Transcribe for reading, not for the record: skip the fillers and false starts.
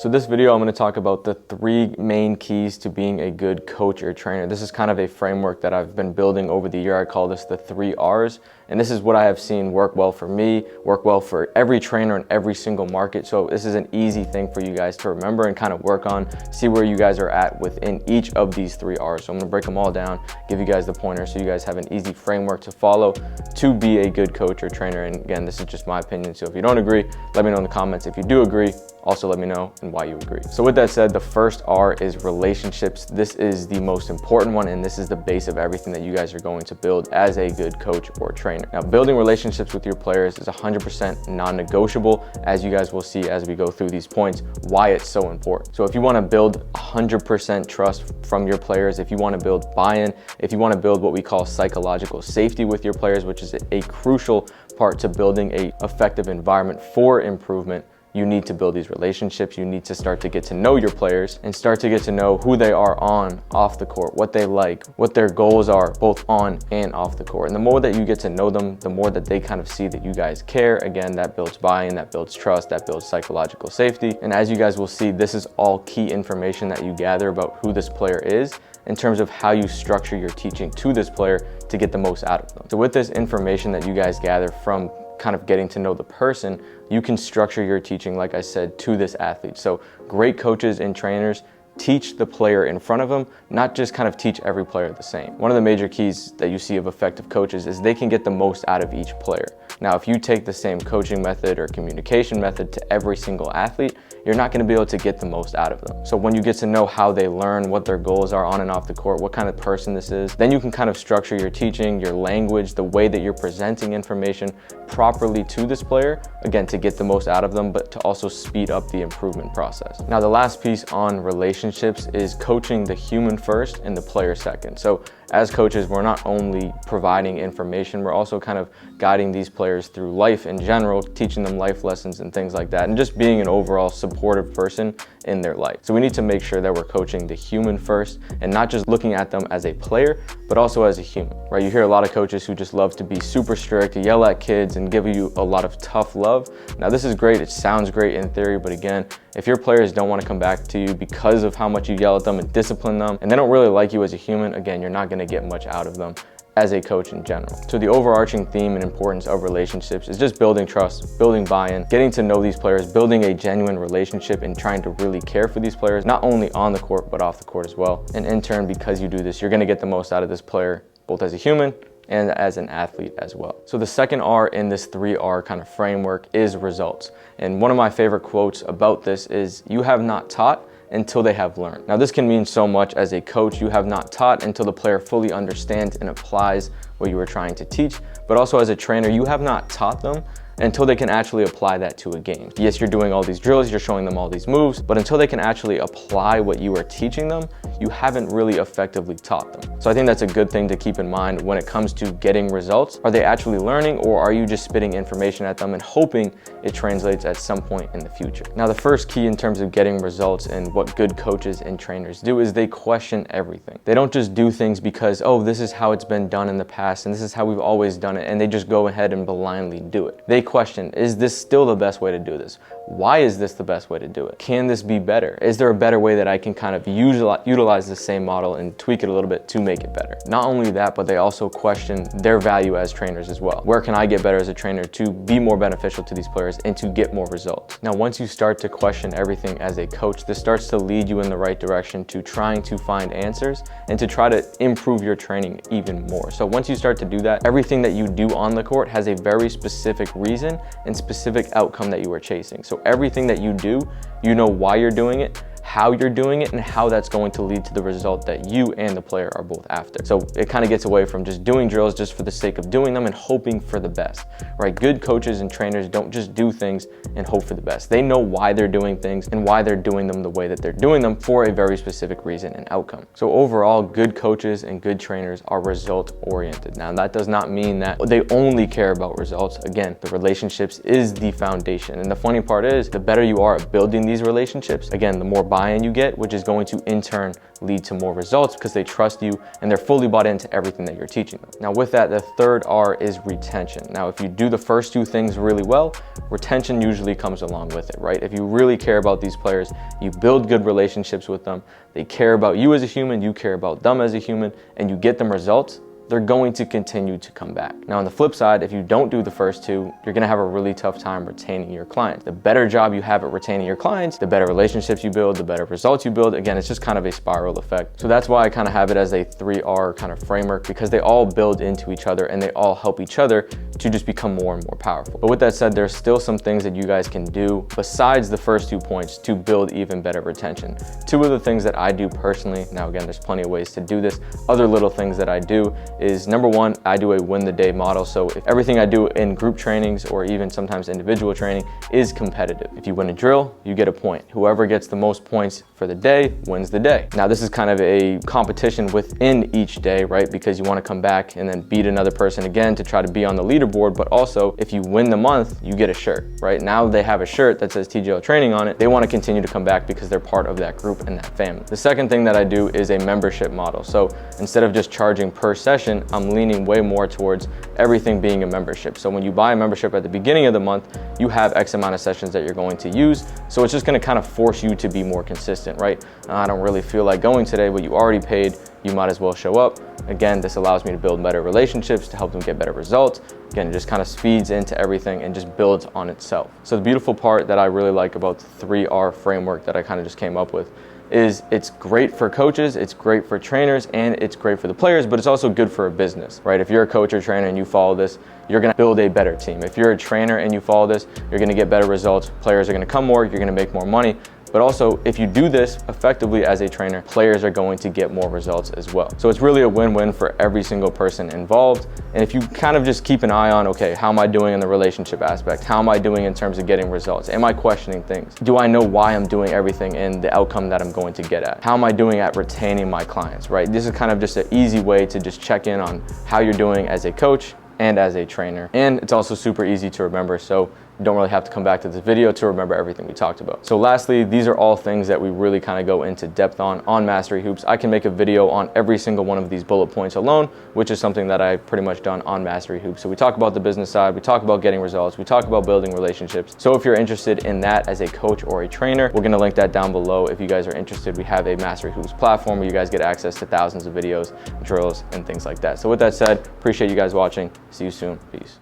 So this video, I'm going to talk about the 3 main keys to being a good coach or trainer. This is kind of a framework that I've been building over the year. I call this the 3 R's. And this is what I have seen work well for me, work well for every trainer in every single market. So this is an easy thing for you guys to remember and kind of work on, see where you guys are at within each of these 3 R's. So I'm going to break them all down, give you guys the pointer so you guys have an easy framework to follow to be a good coach or trainer. And again, this is just my opinion. So if you don't agree, let me know in the comments. If you do agree, also let me know and why you agree. So with that said, the first R is relationships. This is the most important one, and this is the base of everything that you guys are going to build as a good coach or trainer. Now, building relationships with your players is 100% non-negotiable, as you guys will see as we go through these points, why it's so important. So if you want to build 100% trust from your players, if you want to build buy-in, if you want to build what we call psychological safety with your players, which is a crucial part to building an effective environment for improvement, you need to build these relationships. You need to start to get to know your players and start to get to know who they are on, off the court, what they like, what their goals are, both on and off the court. And the more that you get to know them, the more that they kind of see that you guys care. Again, that builds buy-in, that builds trust, that builds psychological safety. And as you guys will see, this is all key information that you gather about who this player is in terms of how you structure your teaching to this player to get the most out of them. So with this information that you guys gather from kind of getting to know the person, you can structure your teaching, like I said, to this athlete. So great coaches and trainers teach the player in front of them, not just kind of teach every player the same. One of the major keys that you see of effective coaches is they can get the most out of each player. Now, if you take the same coaching method or communication method to every single athlete, you're not going to be able to get the most out of them. So when you get to know how they learn, what their goals are on and off the court, what kind of person this is, then you can kind of structure your teaching, your language, the way that you're presenting information properly to this player, again, to get the most out of them, but to also speed up the improvement process. Now, the last piece on relationships is coaching the human first and the player second. So as coaches, we're not only providing information, we're also kind of guiding these players through life in general, teaching them life lessons and things like that, and just being an overall supportive person in their life. So we need to make sure that we're coaching the human first and not just looking at them as a player, but also as a human, right? You hear a lot of coaches who just love to be super strict, to yell at kids and give you a lot of tough love. Now, this is great. It sounds great in theory, but again, if your players don't want to come back to you because of how much you yell at them and discipline them, and they don't really like you as a human, again, you're not going to get much out of them as a coach in general. So the overarching theme and importance of relationships is just building trust, building buy-in, getting to know these players, building a genuine relationship and trying to really care for these players, not only on the court, but off the court as well. And in turn, because you do this, you're going to get the most out of this player, both as a human and as an athlete as well. So the second R in this 3R kind of framework is results. And one of my favorite quotes about this is, "You have not taught until they have learned." Now, this can mean so much. As a coach, you have not taught until the player fully understands and applies what you were trying to teach. But also as a trainer, you have not taught them until they can actually apply that to a game. Yes, you're doing all these drills, you're showing them all these moves, but until they can actually apply what you are teaching them, you haven't really effectively taught them. So I think that's a good thing to keep in mind when it comes to getting results. Are they actually learning, or are you just spitting information at them and hoping it translates at some point in the future? Now, the first key in terms of getting results and what good coaches and trainers do is they question everything. They don't just do things because, oh, this is how it's been done in the past and this is how we've always done it, and they just go ahead and blindly do it. They question, is this still the best way to do this? Why is this the best way to do it? Can this be better? Is there a better way that I can kind of utilize the same model and tweak it a little bit to make it better? Not only that, but they also question their value as trainers as well. Where can I get better as a trainer to be more beneficial to these players and to get more results? Now, once you start to question everything as a coach, this starts to lead you in the right direction to trying to find answers and to try to improve your training even more. So once you start to do that, everything that you do on the court has a very specific reason and specific outcome that you are chasing. So everything that you do, you know why you're doing it, how you're doing it, and how that's going to lead to the result that you and the player are both after. So it kind of gets away from just doing drills just for the sake of doing them and hoping for the best, right? Good coaches and trainers don't just do things and hope for the best. They know why they're doing things and why they're doing them the way that they're doing them for a very specific reason and outcome. So overall, good coaches and good trainers are result oriented. Now, that does not mean that they only care about results. Again, the relationships is the foundation. And the funny part is, the better you are at building these relationships, again, the more buy buy-in you get, which is going to in turn lead to more results because they trust you and they're fully bought into everything that you're teaching them. Now with that, the third R is retention. Now, if you do the first two things really well, retention usually comes along with it, right? If you really care about these players, you build good relationships with them, they care about you as a human, you care about them as a human, and you get them results, they're going to continue to come back. Now on the flip side, if you don't do the first two, you're gonna have a really tough time retaining your clients. The better job you have at retaining your clients, the better relationships you build, the better results you build. Again, it's just kind of a spiral effect. So that's why I kind of have it as a 3R kind of framework, because they all build into each other and they all help each other to just become more and more powerful. But with that said, there's still some things that you guys can do besides the first 2 points to build even better retention. 2 of the things that I do personally, now again, there's plenty of ways to do this. Other little things that I do is, number 1, I do a win the day model. So if everything I do in group trainings or even sometimes individual training is competitive. If you win a drill, you get a point. Whoever gets the most points for the day wins the day. Now this is kind of a competition within each day, right? Because you want to come back and then beat another person again to try to be on the leaderboard. But also if you win the month, you get a shirt, right? Now they have a shirt that says TGL Training on it. They want to continue to come back because they're part of that group and that family. The second thing that I do is a membership model. So instead of just charging per session, I'm leaning way more towards everything being a membership. So when you buy a membership at the beginning of the month, you have X amount of sessions that you're going to use. So it's just going to kind of force you to be more consistent, right? I don't really feel like going today, but you already paid, you might as well show up. Again, this allows me to build better relationships, to help them get better results. Again, it just kind of feeds into everything and just builds on itself. So the beautiful part that I really like about the 3R framework that I kind of just came up with is it's great for coaches, it's great for trainers, and it's great for the players, but it's also good for a business, right? If you're a coach or trainer and you follow this, you're gonna build a better team. If you're a trainer and you follow this, you're gonna get better results, players are gonna come more, you're gonna make more money. But also, if you do this effectively as a trainer, players are going to get more results as well. So it's really a win-win for every single person involved. And if you kind of just keep an eye on, okay, how am I doing in the relationship aspect? How am I doing in terms of getting results? Am I questioning things? Do I know why I'm doing everything and the outcome that I'm going to get at? How am I doing at retaining my clients, right? This is kind of just an easy way to just check in on how you're doing as a coach and as a trainer. And it's also super easy to remember. So you don't really have to come back to this video to remember everything we talked about. So lastly, these are all things that we really kind of go into depth on Mastery Hoops. I can make a video on every single one of these bullet points alone, which is something that I've pretty much done on Mastery Hoops. So we talk about the business side, we talk about getting results, we talk about building relationships. So if you're interested in that as a coach or a trainer, we're gonna link that down below. If you guys are interested, we have a Mastery Hoops platform where you guys get access to thousands of videos, drills, and things like that. So with that said, appreciate you guys watching. See you soon. Peace.